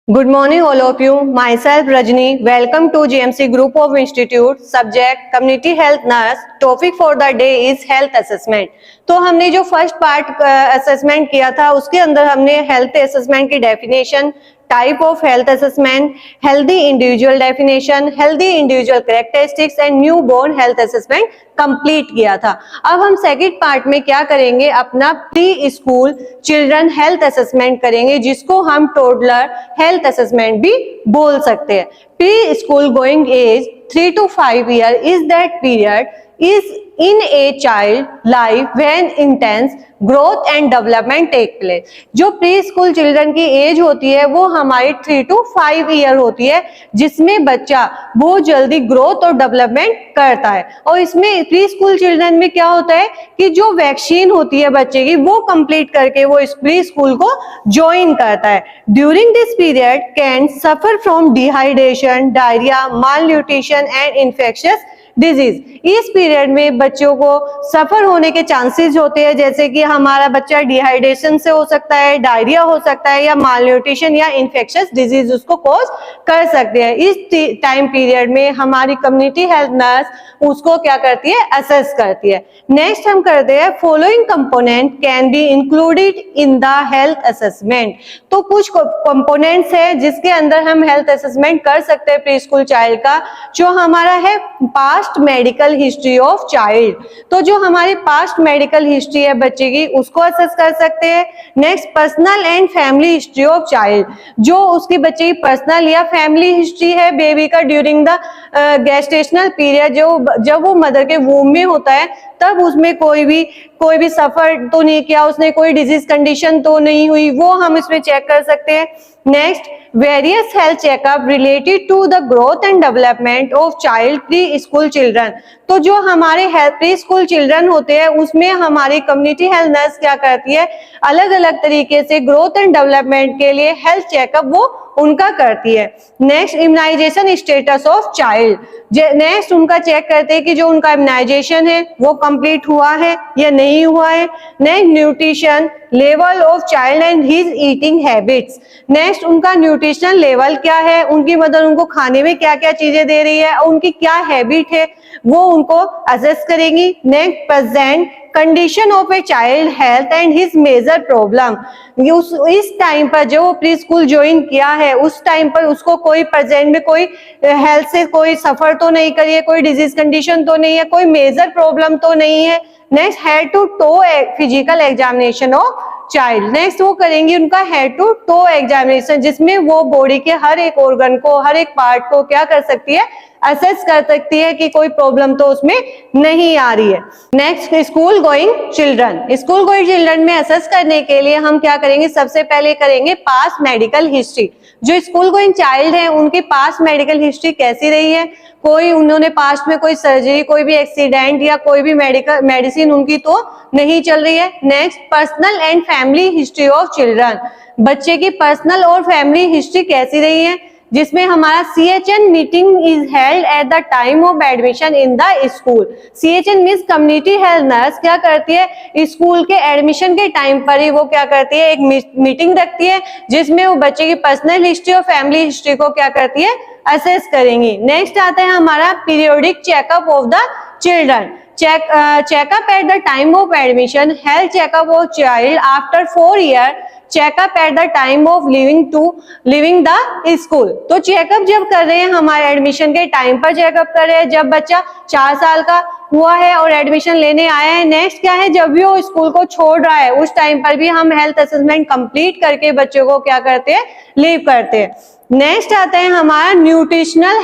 Good morning, all of you. Myself, Rajni. Welcome to GMC Group of Institute. Subject Community Health Nurse. Topic for the day is Health Assessment. तो हमने जो first part assessment किया था उसके अंदर हमने health assessment की definition, type of health assessment, healthy individual definition, healthy individual characteristics and newborn health assessment complete किया था। अब हम सेकंड पार्ट में क्या करेंगे, अपना pre school children health assessment करेंगे, जिसको हम टोडलर हेल्थ असेसमेंट भी बोल सकते हैं। Preschool going age 3 to 5 years is that period is in a child life when intense growth and development take place। जो प्री स्कूल चिल्ड्रन की as होती है वो हमारी 3 to 5 year होती है, जिसमें बच्चा बहुत जल्दी ग्रोथ और डेवलपमेंट करता है। और इसमें प्री स्कूल चिल्ड्रन में क्या होता है कि जो वैक्सीन होती है बच्चे की वो कंप्लीट करके वो प्री स्कूल को ज्वाइन करता है। During this period can suffer from dehydration, diarrhoea, mall nutrition and infectious disease. इस पीरियड में बच्चों को सफर होने के चांसेस होते हैं, जैसे कि हमारा बच्चा डिहाइड्रेशन से हो सकता है, डायरिया हो सकता है, या मालन्यूट्रिशन या इन्फेक्शियस डिजीज उसको कॉज कर सकते हैं। इस टाइम पीरियड में हमारी कम्युनिटी हेल्थ नर्स उसको क्या करती है, असेस करती है। नेक्स्ट हम करते हैं following component can be included in the health assessment. तो कुछ कंपोनेंट्स है जिसके अंदर हम हेल्थ असेसमेंट कर सकते हैं प्री स्कूल चाइल्ड का। जो हमारा है past medical history of child, तो जो हमारी पास्ट मेडिकल हिस्ट्री है बच्चे की उसको असेस कर सकते हैं। Next personal and family history of child, जो उसकी बच्चे की पर्सनल या फैमिली हिस्ट्री है बेबी का ड्यूरिंग द गेस्टेशनल पीरियड, जब वो मदर के वूम में होता है तब उसमें कोई भी सफर तो नहीं किया, उसने कोई डिजीज कंडीशन तो नहीं हुई, वो हम इसमें चेक कर सकते हैं। Next various health checkup related to the growth and development of child preschool children. तो जो हमारे प्री स्कूल चिल्ड्रन होते हैं उसमें हमारी कम्युनिटी हेल्थ नर्स क्या करती है, अलग अलग तरीके से ग्रोथ एंड डेवलपमेंट के लिए हेल्थ चेकअप वो उनका करती है। Next immunization status of child, next उनका चेक करते हैं कि जो उनका इम्यूनाइजेशन है वो कंप्लीट हुआ है या नहीं हुआ है। Next nutrition level of child and his eating habits, next उनका न्यूट्रिशनल लेवल क्या है, उनकी मदर उनको खाने में क्या क्या चीजें दे रही है, उनकी क्या हैबिट है, वो उनको असेस करेंगी। Next present condition of a child health and his major problem, इस टाइम पर जो प्री स्कूल ज्वाइन किया है उस टाइम पर उसको कोई प्रेजेंट में कोई हेल्थ से कोई सफर तो नहीं करी है, कोई डिजीज कंडीशन तो नहीं है, कोई मेजर प्रॉब्लम तो नहीं है। Next head to toe physical examination of child, next वो करेंगी उनका हेड टू टो एग्जामिनेशन, जिसमें वो बॉडी के हर एक ऑर्गन को, हर एक पार्ट को क्या कर सकती है, असेस कर सकती है कि कोई प्रॉब्लम तो उसमें नहीं आ रही है। Next school going children, school going children में असेस करने के लिए हम क्या करेंगे, सबसे पहले करेंगे पास्ट मेडिकल हिस्ट्री। जो स्कूल गोइंग चाइल्ड है उनकी पास्ट मेडिकल हिस्ट्री कैसी रही है, कोई उन्होंने पास्ट में कोई सर्जरी, कोई भी एक्सीडेंट या कोई भी मेडिसिन उनकी तो नहीं चल रही है। Next personal and family history of children, बच्चे की पर्सनल और फैमिली हिस्ट्री कैसी रही है, जिसमें हमारा CHN meeting is held at the time of admission in the school. CHN means community health nurse क्या करती है, स्कूल के एडमिशन के टाइम पर ही वो क्या करती है, एक मीटिंग रखती है जिसमें वो बच्चे की पर्सनल हिस्ट्री और फैमिली हिस्ट्री को क्या करती है, असेस करेंगी। नेक्स्ट आता है हमारा periodic checkup of the children, checkup at the time of admission, health checkup of child after 4 years, checkup at the time of living the school. तो चेकअप जब कर रहे हैं हमारे एडमिशन के टाइम पर चेकअप कर रहे हैं, जब बच्चा 4 साल का हुआ है और एडमिशन लेने आया है। नेक्स्ट क्या है, जब भी वो स्कूल को छोड़ रहा है उस टाइम पर भी हम हेल्थ असेसमेंट कंप्लीट करके बच्चों को क्या करते हैं, लीव करते हैं। नेक्स्ट आता है हमारा nutritional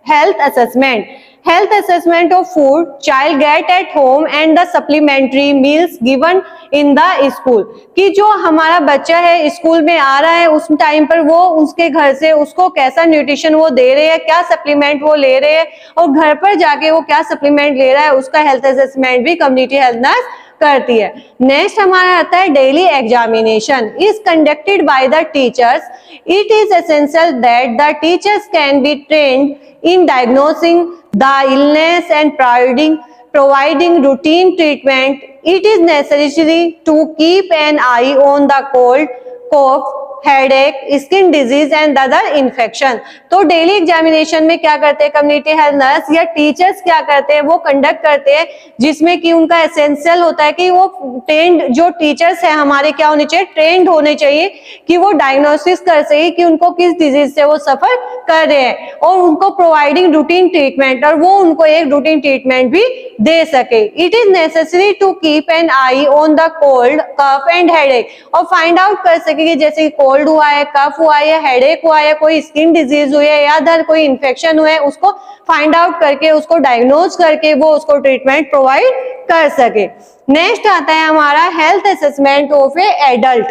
health assessment, health assessment of food child get at home and the supplementary meals given in the school, कि जो हमारा बच्चा है स्कूल में आ रहा है उस टाइम पर वो उसके घर से उसको कैसा न्यूट्रिशन वो दे रहे हैं, क्या सप्लीमेंट वो ले रहे हैं और घर पर जाके वो क्या सप्लीमेंट ले रहा है, उसका हेल्थ असेसमेंट भी कम्युनिटी हेल्थ नर्स करती है। नेक्स्ट हमारा आता है daily examination is conducted by the teachers, it is essential that the teachers can be trained in diagnosing the illness and providing routine treatment. It is necessary to keep an eye on the cold, cough, headache, skin disease and other infection. तो daily examination में क्या करते हैं community health nurse या teachers क्या करते हैं, वो कंडक्ट करते हैं, जिसमें कि उनका एसेंशियल होता है कि वो ट्रेंड जो टीचर्स है हमारे क्या होने चाहिए, ट्रेंड होने चाहिए कि वो डायग्नोसिस कर सके कि उनको किस डिजीज से वो सफर कर रहे हैं, और उनको प्रोवाइडिंग रूटीन ट्रीटमेंट, और वो उनको एक रूटीन ट्रीटमेंट भी दे सके। It is necessary to keep an eye on the cold, cough and headache, और फाइंड आउट कर सके कि जैसे कोल्ड हुआ है, कफ हुआ है, हेडेक हुआ है, कोई स्किन डिजीज हुई है या अदर कोई इन्फेक्शन हुआ है, उसको फाइंड आउट करके उसको डायग्नोज करके वो उसको ट्रीटमेंट प्रोवाइड कर सके। नेक्स्ट आता है हमारा health assessment of A adult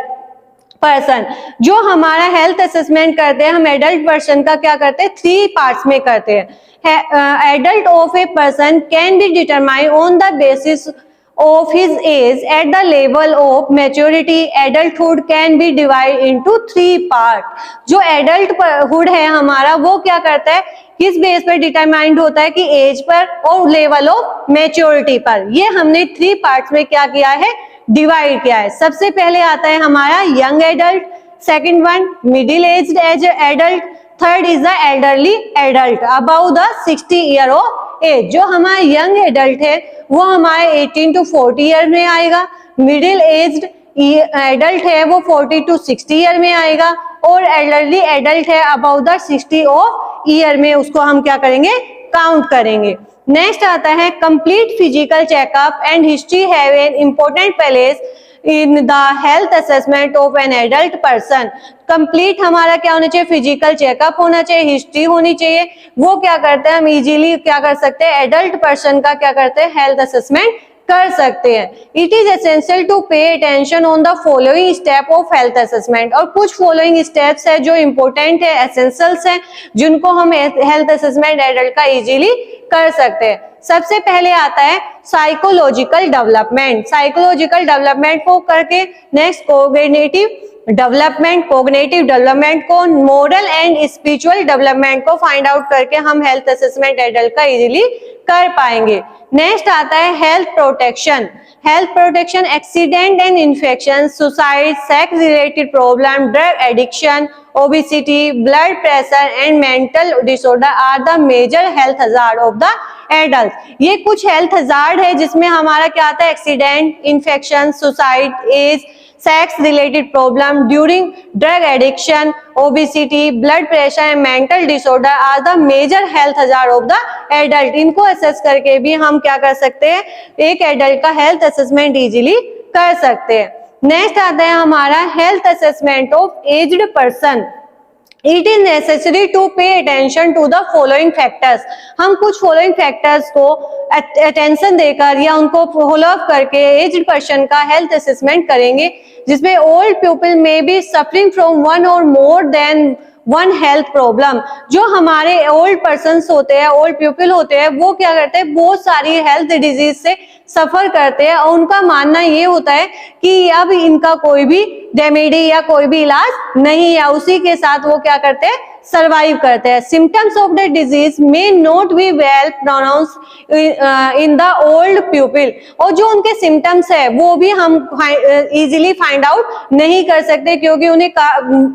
person. जो हमारा हेल्थ असेसमेंट करते हैं हम एडल्ट पर्सन का क्या करते हैं, 3 पार्ट्स में करते हैं। Adult of a person can be determine on the basis of his age at the level of maturity. Adulthood can be divided into 3 parts. जो adulthood है हमारा वो क्या करता है, किस बेस पर डिटरमाइंड होता है कि एज पर और लेवल ऑफ मैच्योरिटी पर। ये हमने 3 पार्ट्स में क्या किया है, डिवाइड किया है। सबसे पहले आता है हमारा young adult, second one middle aged adult, third is the elderly adult about the 60 year of age. जो हमारा यंग एडल्ट है वो हमारे 18 to 40 ईयर में आएगा, मिडिल एज्ड एडल्ट है वो 40 to 60 ईयर में आएगा, और एल्डरली एडल्ट है अबाउ द 60 ऑफ ईयर में, उसको हम क्या करेंगे, काउंट करेंगे। नेक्स्ट आता है complete physical checkup and history have an important place in the health assessment of an adult person. Complete हमारा क्या होना चाहिए, फिजिकल चेकअप होना चाहिए, हिस्ट्री होनी चाहिए। वो क्या करते हैं, हम इजीली क्या कर सकते हैं, एडल्ट पर्सन का क्या करते हैं, हेल्थ असेसमेंट कर सकते हैं। It is essential to pay attention on the following step of health assessment. और कुछ फॉलोइंग स्टेप्स है जो इंपॉर्टेंट है, एसेंशियल्स हैं, जिनको हम हेल्थ असेसमेंट एडल्ट का इजीली कर सकते हैं। सबसे पहले आता है साइकोलॉजिकल डेवलपमेंट। साइकोलॉजिकल डेवलपमेंट को करके next cognitive development, cognitive development को, मोरल एंड स्पिरिचुअल डेवलपमेंट को फाइंड आउट करके हम हेल्थ असेसमेंट एडल्ट का इजीली कर पाएंगे। नेक्स्ट आता है health protection. Health protection accident and infection, suicide, sex related problem, drug addiction, obesity, blood pressure and mental disorder are the major health hazard of the adult. ये कुछ health hazard है जिसमें हमारा क्या आता है, accident, infection, suicide, age, sex related problem, during drug addiction, obesity, blood pressure and mental disorder are the major health hazard of the adult. इनको assess करके भी हम क्या कर सकते हैं, एक एडल्ट का हेल्थ असेसमेंट इजीली कर सकते हैं। नेक्स्ट आता है हमारा health assessment of aged person. It is necessary to pay attention to the following factors. हम कुछ फॉलोइंग फैक्टर्स को अटेंशन देकर या उनको फॉलो अप करके एज्ड पर्सन का हेल्थ असेसमेंट करेंगे, जिसमें ओल्ड पीपल में बी सफरिंग फ्रॉम वन और more than one health problem. जो हमारे ओल्ड पर्सन्स होते हैं, ओल्ड पीपल होते हैं, वो क्या करते हैं, बहुत सारी हेल्थ डिजीज से सफर करते हैं, और उनका मानना ये होता है कि अब इनका कोई भी रेमेडी या कोई भी इलाज नहीं है, उसी के साथ वो क्या करते हैं, सर्वाइव करते हैं। Symptoms of the disease may not be well pronounce in the old people. और जो उनके सिम्टम्स है वो भी हम इजीली फाइंड आउट नहीं कर सकते, क्योंकि उन्हें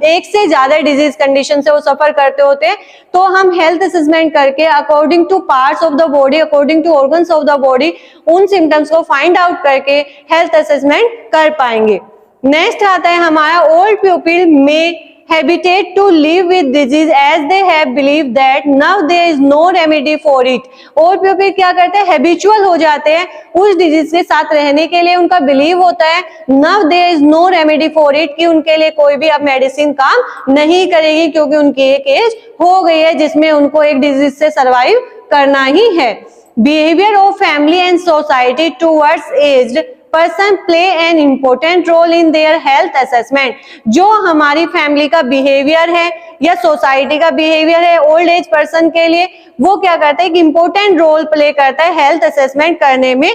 एक से ज्यादा डिजीज कंडीशन से वो सफर करते होते हैं। तो हम हेल्थ असेसमेंट करके according to parts of the body, according to organs of the body, उन सिम्टम्स को फाइंड आउट करके हेल्थ असेसमेंट कर पाएंगे। नेक्स्ट आता है हमारा ओल्ड पीपल में habitate to live with disease as they have believed that now there is no remedy for it। और पीपल क्या करते हैं, हैबिचुअल हो जाते हैं उस डिजीज के साथ रहने के लिए। उनका बिलीव होता है now there is no remedy for it, कि उनके लिए कोई भी अब मेडिसिन काम नहीं करेगी, क्योंकि उनकी एक एज हो गई है जिसमें उनको एक डिजीज से सर्वाइव करना ही है। Behaviour of family and society towards aged person play an important role in their health assessment. जो हमारी फैमिली का बिहेवियर है या सोसाइटी का बिहेवियर है ओल्ड एज पर्सन के लिए, वो क्या करता है, एक इम्पोर्टेंट रोल प्ले करता है हेल्थ असेसमेंट करने में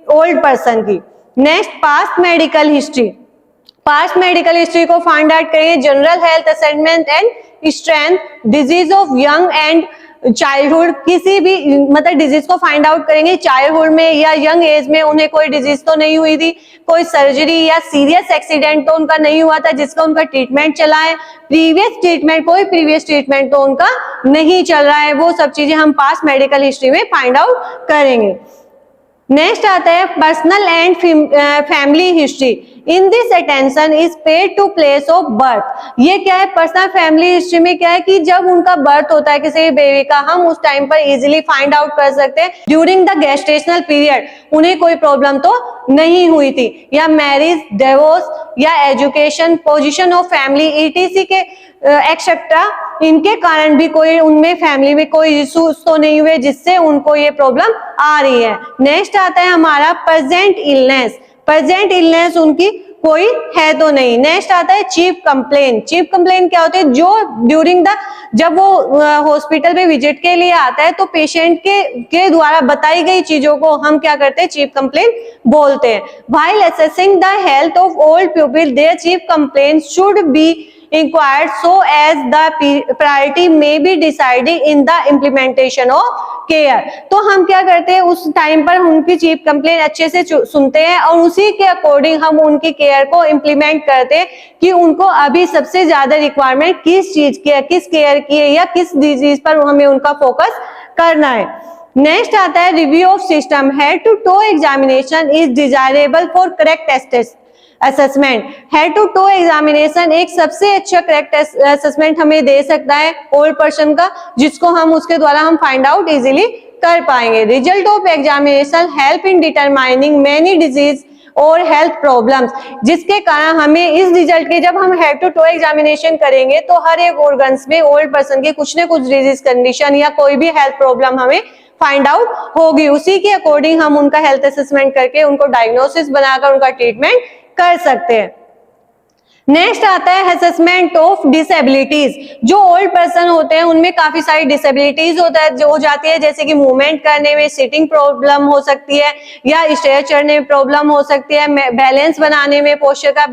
ओल्ड पर्सन की। Next past medical history. Past medical history को फाइंड आउट करिए। General health assessment and strength, disease of young and childhood किसी भी मतलब डिजीज को फाइंड आउट करेंगे चाइल्डहुड में या यंग एज में, उन्हें कोई डिजीज तो नहीं हुई थी, कोई सर्जरी या सीरियस एक्सीडेंट तो उनका नहीं हुआ था जिसका उनका ट्रीटमेंट चला है, कोई प्रीवियस ट्रीटमेंट तो उनका नहीं चल रहा है, वो सब चीजें हम पास्ट मेडिकल हिस्ट्री में फाइंड आउट करेंगे। नेक्स्ट आता है personal and family history. In this attention is paid to place of birth. ये क्या है, पर्सनल फैमिली हिस्ट्री में क्या है कि जब उनका बर्थ होता है किसी बेबी का, हम उस टाइम पर इजीली फाइंड आउट कर सकते हैं ड्यूरिंग द गेस्टेशनल पीरियड उन्हें कोई प्रॉब्लम तो नहीं हुई थी, या मैरिज, डिवोर्स या education, position of family etc के एक्सेट्रा, इनके कारण भी कोई उनमें फैमिली में कोई इश्यूज तो नहीं हुए जिससे उनको ये प्रॉब्लम आ रही है। नेक्स्ट आता है हमारा प्रेजेंट इलनेस। प्रेजेंट इलनेस उनकी कोई है तो नहीं। नेक्स्ट आता है चीफ कंप्लेन। चीफ कंप्लेन क्या होते हैं, जो ड्यूरिंग द जब वो हॉस्पिटल में विजिट के लिए आता है तो पेशेंट के द्वारा बताई गई चीजों को हम क्या करते हैं, चीफ कंप्लेन बोलते हैं। While assessing the health of old people their chief complain should be inquired so as the priority may be decided in the implementation of care। तो हम क्या करते हैं, उस टाइम पर उनकी चीफ कंप्लेन अच्छे से सुनते हैं और उसी के अकॉर्डिंग हम उनकी केयर को इम्प्लीमेंट करते हैं कि उनको अभी सबसे ज्यादा रिक्वायरमेंट किस चीज की है, किस केयर की है या किस डिजीज पर हमें उनका फोकस करना है। नेक्स्ट आता है review of system. Head to toe examination is desirable for correct assessment. Head to toe examination एक सबसे अच्छा करेक्ट असेसमेंट हमें दे सकता है ओल्ड पर्सन का, जिसको हम उसके द्वारा हम फाइंड आउट इजीली कर पाएंगे। Result of examination help in determining many disease और हेल्थ प्रॉब्लम्स, जिसके कारण हमें इस रिजल्ट के जब हम हेड टू टो एग्जामिनेशन करेंगे तो हर एक ऑर्गन्स में ओल्ड पर्सन के कुछ न कुछ डिजीज कंडीशन या कोई भी हेल्थ प्रॉब्लम हमें फाइंड आउट होगी। उसी के अकॉर्डिंग हम उनका हेल्थ असेसमेंट करके उनको डायग्नोसिस बनाकर उनका ट्रीटमेंट कर सकते हैं। नेक्स्ट आता है असेसमेंट ऑफ डिसेबिलिटीज। जो ओल्ड पर्सन होते हैं उनमें काफी सारी डिसेबिलिटीज हो जाती है, जैसे कि मूवमेंट करने में सिटिंग प्रॉब्लम हो सकती है या स्टेयर चढ़ने में प्रॉब्लम हो सकती है, बैलेंस बनाने में, पोस्चर का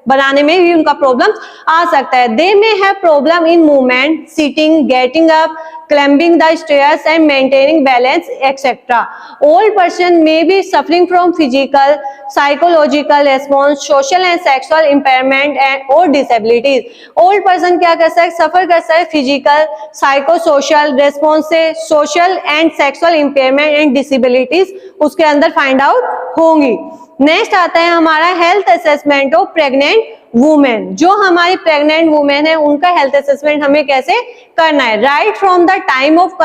बनाने में भी उनका प्रॉब्लम आ सकता है। They may have problem in movement, sitting, getting up, climbing the stairs and maintaining balance etc. Old person may be suffering from physical, psychological response, social and sexual impairment and or disabilities. Old person क्या कर सकता है, सफर कर सकता है physical, psychosocial response से, social and sexual impairment and disabilities उसके अंदर फाइंड आउट होंगी। नेक्स्ट आता है हमारा health assessment of pregnant women. जो हमारी प्रेग्नेंट वुमेन है उनका हेल्थ असेसमेंट हमें कैसे करना है। Right from the time of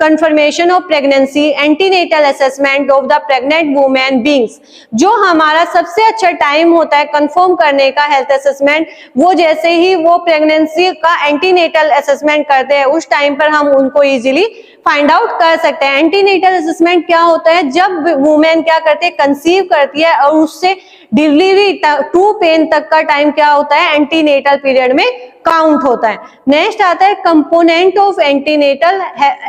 confirmation of pregnancy, antenatal assessment of the pregnant woman beings। जो हमारा सबसे अच्छा टाइम होता है कंफर्म करने का हेल्थ असेसमेंट, वो जैसे ही वो प्रेगनेंसी का एंटीनेटल असेसमेंट करते हैं उस टाइम पर हम उनको इजीली फाइंड आउट कर सकते हैं। एंटीनेटल असेसमेंट क्या होता है, जब वुमेन क्या करते हैं, कंसीव करती है और उससे डिलीवरी टू पेन तक का टाइम क्या होता है, एंटीनेटल पीरियड में काउंट होता है। नेक्स्ट आता है component of antenatal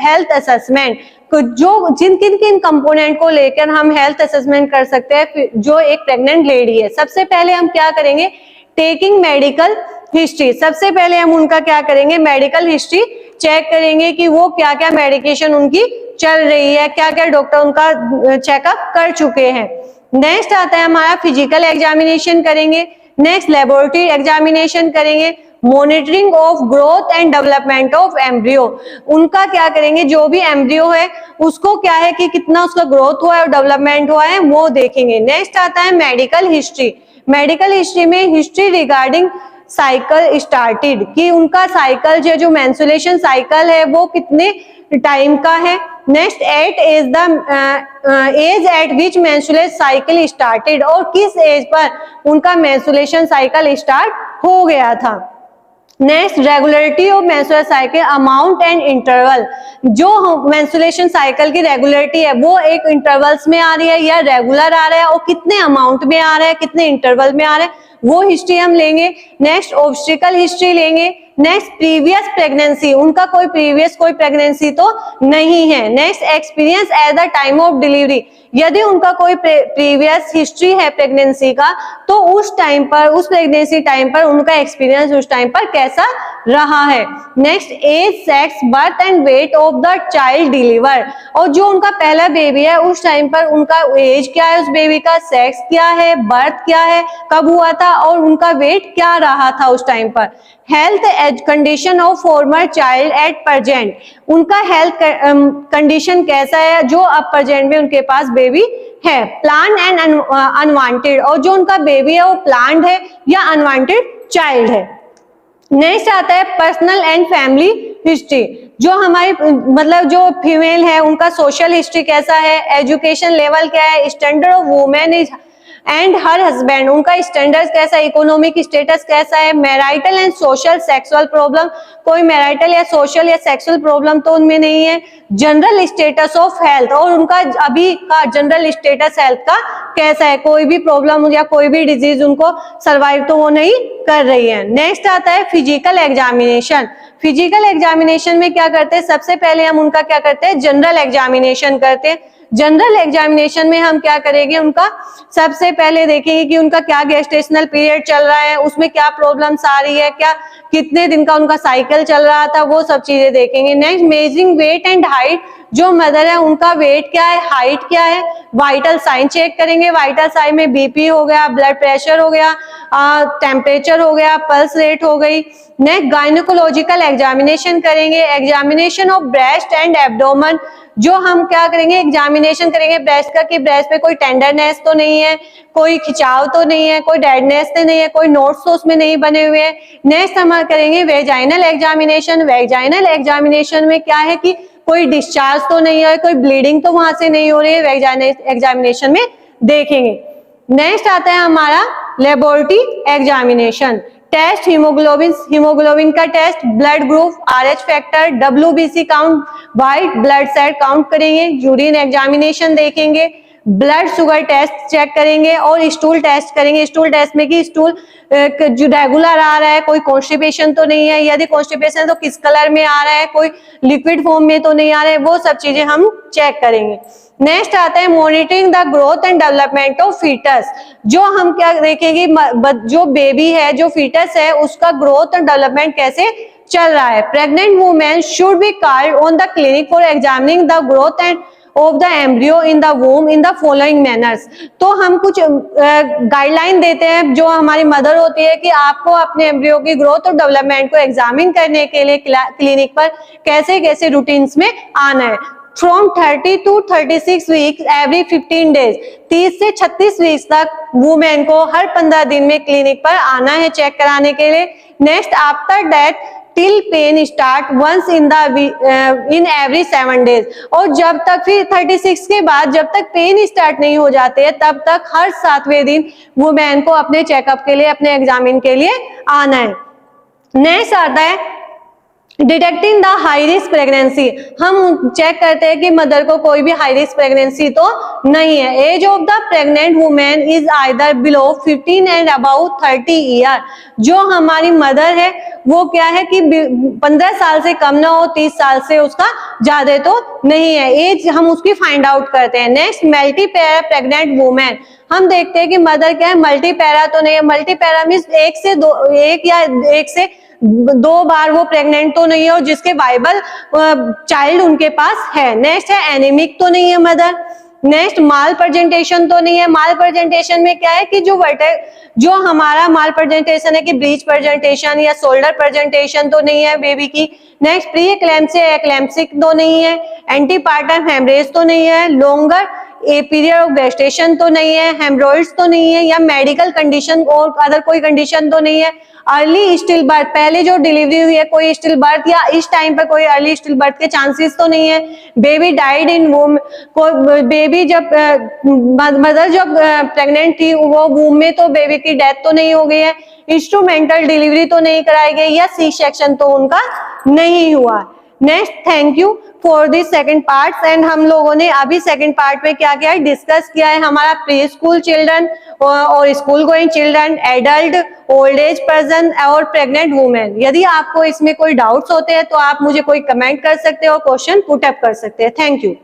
health assessment. जो किन किन कंपोनेंट को लेकर हम हेल्थ असेसमेंट कर सकते हैं जो एक प्रेग्नेंट लेडी है। सबसे पहले हम क्या करेंगे, टेकिंग मेडिकल हिस्ट्री। सबसे पहले हम उनका क्या करेंगे, मेडिकल हिस्ट्री चेक करेंगे कि वो क्या क्या मेडिकेशन उनकी चल रही है, क्या क्या डॉक्टर उनका चेकअप कर चुके हैं। नेक्स्ट आता है हमारा फिजिकल एग्जामिनेशन करेंगे। नेक्स्ट लेबोरेटरी एग्जामिनेशन करेंगे। Monitoring of growth and development of embryo. उनका क्या करेंगे, जो भी एम्ब्रियो है उसको क्या है कि कितना उसका ग्रोथ हुआ है और डेवलपमेंट हुआ है वो देखेंगे। नेक्स्ट आता है मेडिकल हिस्ट्री। मेडिकल हिस्ट्री में हिस्ट्री रिगार्डिंग साइकिल स्टार्टेड, कि उनका साइकिल जो मेंस्ट्रुएशन साइकिल है वो कितने टाइम का है। Next age at which menstruation cycle started, और किस एज पर उनका मेंस्ट्रुएशन साइकिल स्टार्ट हो गया था। Next regularity of menstrual cycle, amount and interval. जो मेंस्ट्रुएशन साइकिल की रेगुलरिटी है वो एक इंटरवल्स में आ रही है या रेगुलर आ रहा है, और कितने अमाउंट में आ रहा है, कितने इंटरवल में आ रहा है, वो हिस्ट्री हम लेंगे। नेक्स्ट ऑब्स्टिकल हिस्ट्री लेंगे। नेक्स्ट प्रीवियस प्रेगनेंसी, उनका कोई प्रीवियस कोई प्रेगनेंसी तो नहीं है। Next experience at the time of delivery, यदि उनका कोई प्रीवियस हिस्ट्री है प्रेगनेंसी का तो उस टाइम पर, उस प्रेगनेंसी टाइम पर उनका एक्सपीरियंस उस टाइम पर कैसा रहा है। Next age, sex, birth and weight of the child deliver, और जो उनका पहला बेबी है उस टाइम पर उनका एज क्या है उस बेबी का, सेक्स क्या है, बर्थ क्या है, कब हुआ था और उनका वेट क्या रहा था उस टाइम पर। Health condition of former child at present, उनका हेल्थ कंडीशन कैसा है जो अब प्रेजेंट में उनके पास बेबी है। प्लान एंड अनवांटेड, और जो उनका बेबी है वो प्लान्ड है या अनवांटेड चाइल्ड है। नेक्स्ट आता है पर्सनल एंड फैमिली हिस्ट्री, जो हमारी मतलब जो फीमेल है उनका सोशल हिस्ट्री कैसा है, एजुकेशन लेवल क्या है, standard of women is and her husband, उनका स्टैंडर्ड कैसा है, इकोनॉमिक स्टेटस कैसा है, marital and social sexual problem, कोई मैरिटल या सोशल या सेक्सुअल प्रॉब्लम तो उनमें नहीं है। जनरल स्टेटस ऑफ हेल्थ, और उनका अभी का जनरल स्टेटस हेल्थ का कैसा है, कोई भी प्रॉब्लम या कोई भी डिजीज उनको सर्वाइव तो वो नहीं कर रही है। नेक्स्ट आता है फिजिकल एग्जामिनेशन। फिजिकल एग्जामिनेशन में क्या करते हैं, सबसे पहले हम उनका क्या करते हैं, जनरल एग्जामिनेशन करते हैं। जनरल एग्जामिनेशन में हम क्या करेंगे, उनका सबसे पहले देखेंगे कि उनका क्या गेस्टेशनल पीरियड चल रहा है, उसमें क्या प्रॉब्लम्स आ रही है, क्या कितने दिन का उनका साइकिल चल रहा था, वो सब चीजें देखेंगे। Next measuring weight and height, जो मदर है उनका वेट क्या है, हाइट क्या है। वाइटल साइन चेक करेंगे, वाइटल साइन में बीपी हो गया, ब्लड प्रेशर हो गया, टेम्परेचर हो गया, पल्स रेट हो गई। नेक्स्ट गायनेकोलॉजिकल एग्जामिनेशन करेंगे, examination of breast and abdomen, जो हम क्या करेंगे, एग्जामिनेशन करेंगे ब्रेस्ट का कि ब्रेस्ट पे कोई टेंडरनेस तो नहीं है, कोई खिंचाव तो नहीं है, कोई डेडनेस तो नहीं है, कोई नोट्स तो उसमें नहीं बने हुए हैं। नेक्स्ट हम करेंगे वेजाइनल एग्जामिनेशन। वेजाइनल एग्जामिनेशन में क्या है कि कोई डिस्चार्ज तो नहीं है, कोई ब्लीडिंग तो वहां से नहीं हो रही है, वेजाइनल एग्जामिनेशन में देखेंगे। नेक्स्ट आता है हमारा लेबोरेटरी एग्जामिनेशन। टेस्ट हीमोग्लोबिन का test, blood group, Rh factor, WBC count, white blood cell count करेंगे। यूरिन एग्जामिनेशन देखेंगे, ब्लड शुगर टेस्ट चेक करेंगे और स्टूल टेस्ट करेंगे। स्टूल टेस्ट में कि स्टूल जो रेगुलर आ रहा है, कोई कॉन्स्टिपेशन तो नहीं है, यदि कॉन्स्टिपेशन है तो किस कलर में आ रहा है, कोई लिक्विड फॉर्म में तो नहीं आ रहा है, वो सब चीजें हम चेक करेंगे। नेक्स्ट आता है monitoring the growth and development of foetus, जो हम क्या देखेंगे, जो बेबी है, जो फीटस है, उसका ग्रोथ एंड डेवलपमेंट कैसे चल रहा है। Pregnant women should be called on the clinic for examining the growth end of the embryo in the वूम in the following manners. तो हम कुछ गाइडलाइन देते हैं जो हमारी मदर होती है कि आपको अपने एम्ब्रियो की ग्रोथ और डेवलपमेंट को एग्जामिन करने के लिए क्लिनिक पर कैसे कैसे रूटीन्स में आना है। From 30 to 36 weeks every 15 days, 30 से 36 वीक्स तक वुमेन को हर 15 दिन में क्लिनिक पर आना है चेक कराने के लिए। Next after that till pain start once in every 7 days, और जब तक फिर 36 के बाद जब तक पेन स्टार्ट नहीं हो जाते हैं तब तक हर 7वें दिन वुमेन को अपने चेकअप के लिए, अपने एग्जामिन के लिए आना है। नेक्स्ट आता है detecting the high risk pregnancy. हम चेक करते हैं कि मदर को कोई भी हाई रिस्क प्रेगनेंसी तो नहीं है। Age of the pregnant women is either below 15 and about 30 year, जो हमारी मदर है वो क्या है कि 15 साल से कम ना हो, 30 साल से उसका ज्यादा तो नहीं है, एज हम उसकी फाइंड आउट करते हैं। Next multi para pregnant women, हम देखते हैं कि मदर क्या है, मल्टी पैरा तो नहीं है। मल्टी पैरा मीन्स एक से 2 बार वो प्रेग्नेंट तो नहीं है और जिसके वाइबल चाइल्ड उनके पास है। नेक्स्ट है एनीमिक तो नहीं है मदर। नेक्स्ट माल प्रेजेंटेशन तो नहीं है। माल प्रेजेंटेशन में क्या है कि जो हमारा माल प्रेजेंटेशन है कि ब्रीच प्रेजेंटेशन या शोल्डर प्रेजेंटेशन तो नहीं है बेबी की। नेक्स्ट प्री एक्लैम्सिया एक्लैम्सिक तो नहीं है। एंटीपार्टम हेमरेज तो नहीं है। Longer a period of gestation तो नहीं है। हेमरोइड्स तो नहीं है, या मेडिकल कंडीशन और अदर कोई कंडीशन तो नहीं है। अर्ली स्टिल बर्थ, पहले जो डिलीवरी हुई है कोई स्टिल बर्थ या इस टाइम पर कोई अर्ली स्टिल बर्थ के चांसेस तो नहीं है। बेबी डाइड इन वूम, बेबी जब मदर जब प्रेग्नेंट थी वो वूम में तो बेबी की डेथ तो नहीं हो गई है। इंस्ट्रूमेंटल डिलीवरी तो नहीं कराई गई, या सी सेक्शन तो उनका नहीं हुआ। Next, thank you for this second part. And हम लोगों ने अभी सेकंड पार्ट में क्या किया है, डिस्कस किया है हमारा प्री स्कूल चिल्ड्रन और school going children, adult, old age person और प्रेग्नेंट वुमेन। यदि आपको इसमें कोई डाउट्स होते हैं तो आप मुझे कोई कमेंट कर सकते हो, क्वेश्चन पुट अप कर सकते हैं। Thank you.